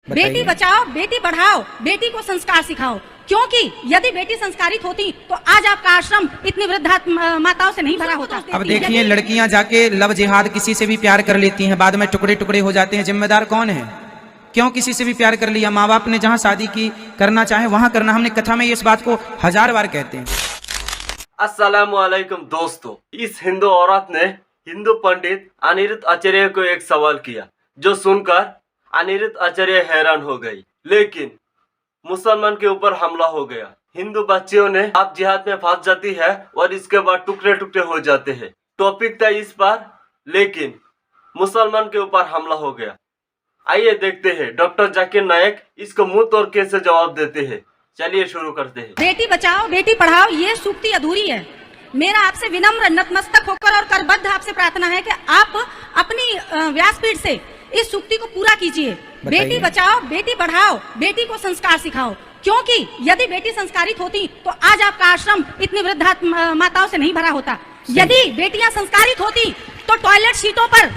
बेटी बचाओ, बेटी पढ़ाओ, बेटी को संस्कार सिखाओ, क्योंकि यदि बेटी संस्कारित होती तो आज आपका आश्रम इतनी वृद्धा माताओं से नहीं भरा होता। अब देखिए, लड़कियां जाके लव जिहाद किसी से भी प्यार कर लेती हैं, बाद में टुकड़े टुकड़े हो जाते हैं। जिम्मेदार कौन है? क्यों किसी से भी प्यार कर लिया? माँ बाप ने जहाँ शादी की, करना चाहे वहां करना। हमने कथा में इस बात को 1000 बार कहते हैं। अस्सलामुअलैकुम दोस्तों, इस हिंदू औरत ने हिंदू पंडित अनिरुद्ध आचार्य को एक सवाल किया, जो सुनकर अनिरुद्ध आचार्य हैरान हो गई। लेकिन मुसलमान के ऊपर हमला हो गया। हिंदू बच्चियों ने आप जिहाद में फंस जाती है और इसके बाद टुकड़े टुकड़े हो जाते हैं। टॉपिक था इस बार, लेकिन मुसलमान के ऊपर हमला हो गया। आइए देखते हैं डॉक्टर जाकिर नायक इसको मुंह तोड़ कैसे जवाब देते हैं। चलिए शुरू करते हैं। बेटी बचाओ, बेटी पढ़ाओ, ये सूक्ति अधूरी है। मेरा आपसे विनम्र नतमस्तक होकर और करबद्ध आपसे प्रार्थना है कि आप अपनी व्यासपीठ से इस सूक्ति को पूरा कीजिए। बेटी बचाओ, बेटी पढ़ाओ, बेटी को संस्कार सिखाओ, क्योंकि यदि बेटी संस्कारित होती तो आज आपका आश्रम इतनी वृद्धा माताओं से नहीं भरा होता। यदि बेटियां संस्कारित होती तो टॉयलेट सीटों पर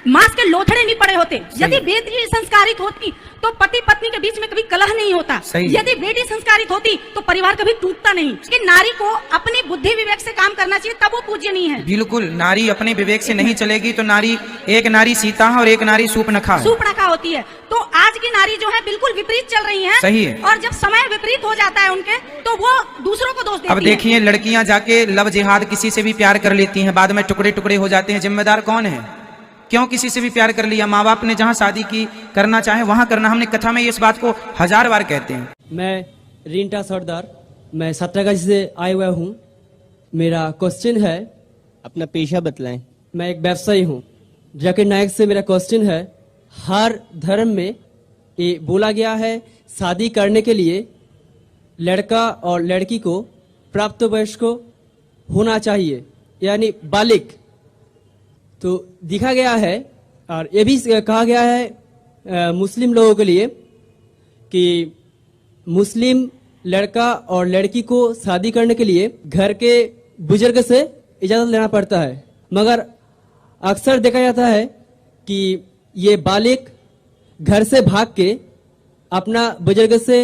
मांस के लोथड़े नहीं पड़े होते। यदि बेटी संस्कारित होती तो पति पत्नी के बीच में कभी कलह नहीं होता। यदि बेटी संस्कारित होती तो परिवार कभी टूटता नहीं। कि नारी को अपनी बुद्धि विवेक से काम करना चाहिए, तब वो पूज्यनीय है। बिल्कुल, नारी अपने विवेक से नहीं चलेगी तो नारी, एक नारी सीता है और एक नारी सूपनखा होती है। तो आज की नारी जो है बिल्कुल विपरीत चल रही है। सही है। और जब समय विपरीत हो जाता है उनके, तो वो दूसरों को दोष देती है। अब देखिए, लड़कियां जाके लव जिहाद किसी से भी प्यार कर लेती हैं, बाद में टुकड़े टुकड़े हो जाते हैं। जिम्मेदार कौन है? क्यों किसी से भी प्यार कर लिया? माँ बाप ने जहाँ शादी की, करना चाहे वहां करना। हमने कथा में इस बात को 1000 बार कहते हैं। मैं रिंटा सरदार, मैं सातरागाछी से आया हुआ हूँ। मेरा क्वेश्चन है, अपना पेशा बतलाएं। मैं एक व्यवसायी हूँ। जाकिर नायक से मेरा क्वेश्चन है, हर धर्म में ये बोला गया है शादी करने के लिए लड़का और लड़की को प्राप्त वयस्क होना चाहिए, यानी बालिग। तो दिखा गया है और ये भी कहा गया है मुस्लिम लोगों के लिए कि मुस्लिम लड़का और लड़की को शादी करने के लिए घर के बुजुर्ग से इजाजत लेना पड़ता है। मगर अक्सर देखा जाता है कि ये बालिग घर से भाग के अपना बुजुर्ग से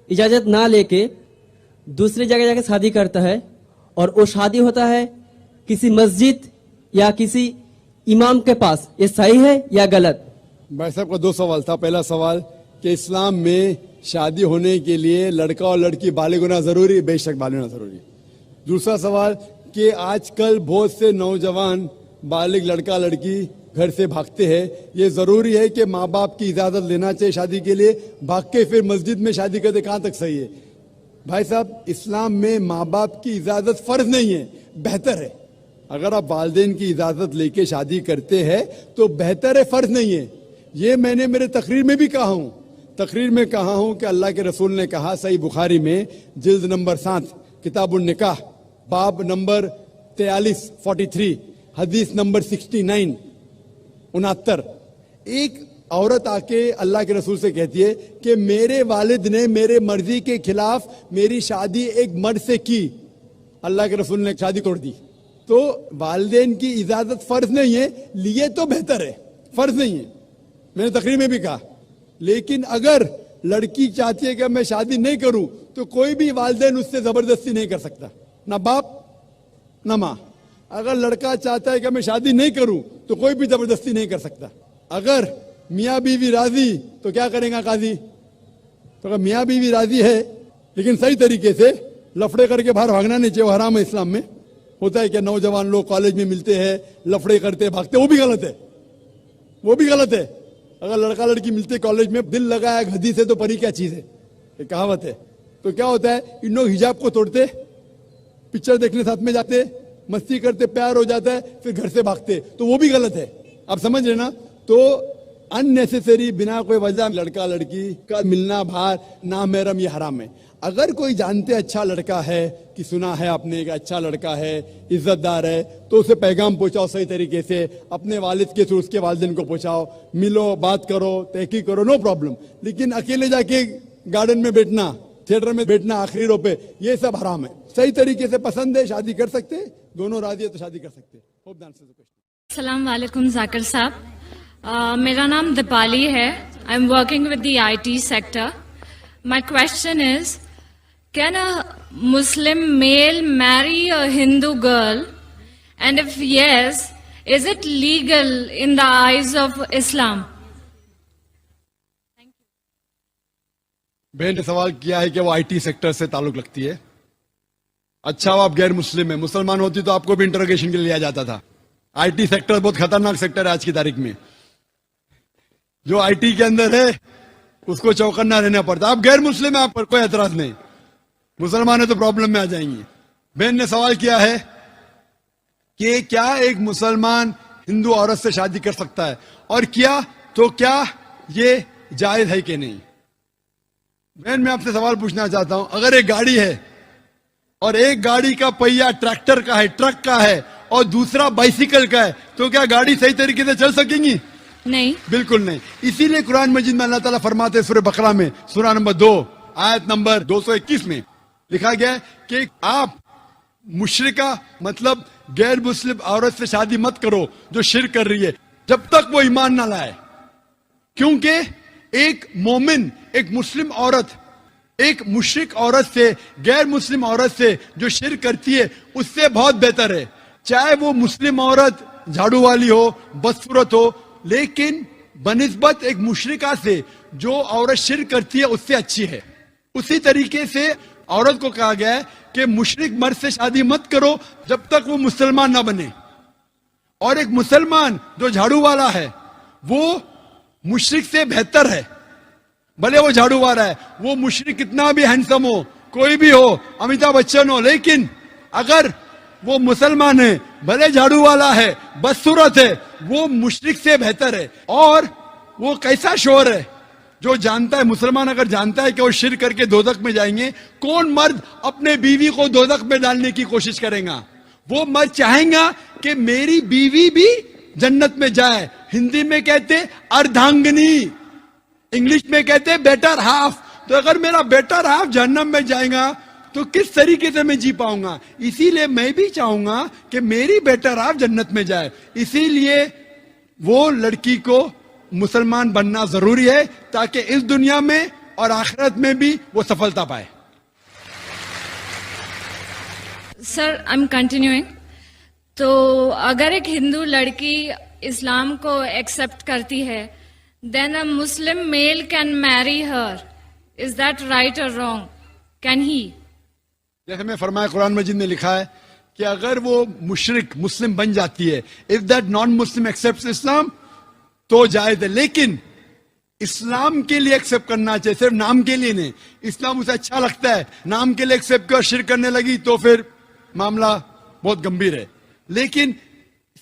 इजाजत ना लेके दूसरी जगह जाके शादी करता है, और वो शादी होता है किसी मस्जिद या किसी इमाम के पास। ये सही है या गलत? भाई साहब का 2 सवाल था। पहला सवाल कि इस्लाम में शादी होने के लिए लड़का और लड़की बालिग होना जरूरी? बेशक बालिग होना जरूरी। दूसरा सवाल कि आजकल बहुत से नौजवान बालिग लड़का लड़की घर से भागते हैं। ये जरूरी है कि माँ बाप की इजाजत लेना चाहिए शादी के लिए, भाग के फिर मस्जिद में शादी करते? कहाँ तक सही है? भाई साहब, इस्लाम में माँ बाप की इजाजत फर्ज नहीं है, बेहतर है। अगर आप वालिदैन की इजाजत लेके शादी करते हैं तो बेहतर है, फर्ज नहीं है। ये मैंने मेरे तकरीर में भी कहा हूं। तकरीर में कहा हूं कि अल्लाह के रसूल ने कहा, सही बुखारी में जिल्द नंबर 7 किताबुन निकाह, बाब नंबर 43 हदीस नंबर 69 एक औरत आके अल्लाह के रसूल से कहती है कि मेरे वालिद ने मेरे मर्जी के खिलाफ मेरी शादी एक मर्द से की। अल्लाह के रसूल ने शादी तोड़ दी। तो वालिदैन की इजाजत फर्ज नहीं है, लिए तो बेहतर है, फर्ज नहीं है। मैंने तकरीर में भी कहा। लेकिन अगर लड़की चाहती है कि मैं शादी नहीं करूं तो कोई भी वालिदैन उससे जबरदस्ती नहीं कर सकता, ना बाप ना माँ। अगर लड़का चाहता है कि मैं शादी नहीं करूं तो कोई भी जबरदस्ती नहीं कर सकता। अगर मियाँ बीवी राजी तो क्या करेगा काजी? तो अगर मियाँ बीवी राजी है, लेकिन सही तरीके से लफड़े करके बाहर भागना नहीं चाहिए, हराम है इस्लाम में। होता है कि नौजवान लोग कॉलेज में मिलते हैं, लफड़े करते भागते, वो भी गलत है, वो भी गलत है। अगर लड़का लड़की मिलते कॉलेज में, दिल लगाया गधी से तो परी क्या चीज है, ये कहावत है। तो क्या होता है, इन लोग हिजाब को तोड़ते, पिक्चर देखने साथ में जाते, मस्ती करते, प्यार हो जाता है, फिर घर से भागते, तो वो भी गलत है। आप समझ रहे ना? तो अननेसेसरी बिना कोई वजह लड़का लड़की का मिलना बाहर नामहरम, ये हराम है। अगर कोई जानते अच्छा लड़का है कि सुना है आपने कि अच्छा लड़का है, इज्जतदार है, तो उसे पैगाम पहुंचाओ सही तरीके से, अपने वालिद के थ्रू उसके वालिदैन को पहुंचाओ, मिलो, बात करो, तहकीक करो, नो प्रॉब्लम। लेकिन अकेले जाके गार्डन में बैठना, थिएटर में बैठना आखिरी रो पे, ये सब हराम है। सही तरीके से पसंद है, शादी कर सकते, दोनों राजी है तो शादी कर सकते। Hope the answer the question. अस्सलाम वालेकुम जाकिर साहब। मेरा नाम दीपाली है. I am working with the IT sector. My question is, can a Muslim male marry a Hindu girl, and if yes, is it legal in the eyes of Islam? बहन ने सवाल किया है कि वो IT सेक्टर से ताल्लुक रखती है. अच्छा, वो आप गैर मुस्लिम है. मुसलमान होती तो आपको भी इंटरोगेशन के लिए लिया जाता था. IT सेक्टर बहुत खतरनाक सेक्टर है आज की तारीख में. जो IT के अंदर है उसको चौकन्ना रहना पड़ता. आप गैर मुस्लिम है, आप पर कोई एतराज नहीं. मुसलमान है तो प्रॉब्लम में आ जाएंगे. बहन ने सवाल किया है कि क्या एक मुसलमान हिंदू औरत से शादी कर सकता है, और किया तो क्या ये जायज है कि नहीं. बहन, मैं आपसे सवाल पूछना चाहता हूं, अगर एक गाड़ी है और एक गाड़ी का पहिया ट्रैक्टर का है, ट्रक का है, और दूसरा बाइसिकल का है, तो क्या गाड़ी सही तरीके से चल सकेंगी? नहीं, बिल्कुल नहीं. इसीलिए कुरान मजीद में अल्लाह ताला फरमाते हैं, सूरह बकरा में सूरा नंबर 2 आयत नंबर 221 में लिखा गया है कि आप मुशरिका मतलब गैर मुस्लिम औरत से शादी मत करो जो शिर्क कर रही है, जब तक वो ईमान ना लाए. क्योंकि एक मोमिन, एक मुस्लिम औरत एक मुशरिक औरत से, गैर मुस्लिम औरत से जो शिर्क करती है उससे बहुत बेहतर है. चाहे वो मुस्लिम औरत झाड़ू वाली हो, बदसूरत हो, लेकिन बनिस्बत एक मुशरिका से जो औरत शिर्क करती है उससे अच्छी है. उसी तरीके से औरत को कहा गया है कि मुशरिक मर्द से शादी मत करो जब तक वो मुसलमान ना बने. और एक मुसलमान जो झाड़ू वाला है वो मुशरिक से बेहतर है. भले वो झाड़ू वाला है, वो मुशरिक कितना भी हैंडसम हो, कोई भी हो, अमिताभ बच्चन हो, लेकिन अगर वो मुसलमान है, भले झाड़ू वाला है, बदसूरत है, वो मुशरिक से बेहतर है. और वो कैसा शोर है जो जानता है, मुसलमान अगर जानता है कि वो शिर्क करके दोजख में जाएंगे, कौन मर्द अपने बीवी को दोजख में डालने की कोशिश करेगा? वो मर्द चाहेगा कि मेरी बीवी भी जन्नत में जाए. हिंदी में कहते अर्धांगिनी, इंग्लिश में कहते बेटर हाफ. तो अगर मेरा बेटर हाफ जहन्नम में जाएगा तो किस तरीके से मैं जी पाऊंगा? इसीलिए मैं भी चाहूंगा कि मेरी बेटर हाफ जन्नत में जाए. इसीलिए वो लड़की को मुसलमान बनना जरूरी है ताकि इस दुनिया में और आखिरत में भी वो सफलता पाए. Sir, I am continuing. तो अगर एक हिंदू लड़की इस्लाम को एक्सेप्ट करती है, then a Muslim male can marry her. Is that right और रॉन्ग? Can he? जैसे मैं फरमाया, कुरान मजीद में लिखा है कि अगर वो मुशरिक मुस्लिम बन जाती है, if that non Muslim accept Islam, तो जायज है. लेकिन इस्लाम के लिए एक्सेप्ट करना चाहिए, सिर्फ नाम के लिए नहीं. इस्लाम उसे अच्छा लगता है, नाम के लिए एक्सेप्ट कर शिर्क करने लगी तो फिर मामला बहुत गंभीर है. लेकिन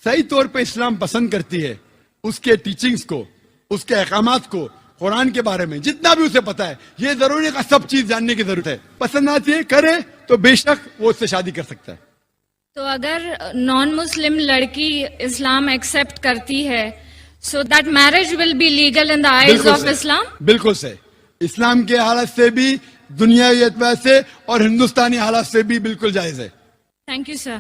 सही तौर पे इस्लाम पसंद करती है उसके टीचिंग्स को, उसके अहकामात को, कुरान के बारे में जितना भी उसे पता है. ये जरूरी है, सब चीज जानने की जरूरत है. पसंद आती है, करे तो बेशक वो उससे शादी कर सकता है. तो अगर नॉन मुस्लिम लड़की इस्लाम एक्सेप्ट करती है, so that marriage will be legal in the eyes of Islam? बिल्कुल से. इस्लाम के हालत से भी, दुनियावी एतबार से और हिंदुस्तानी हालत से भी बिल्कुल जायज है. Thank you, sir.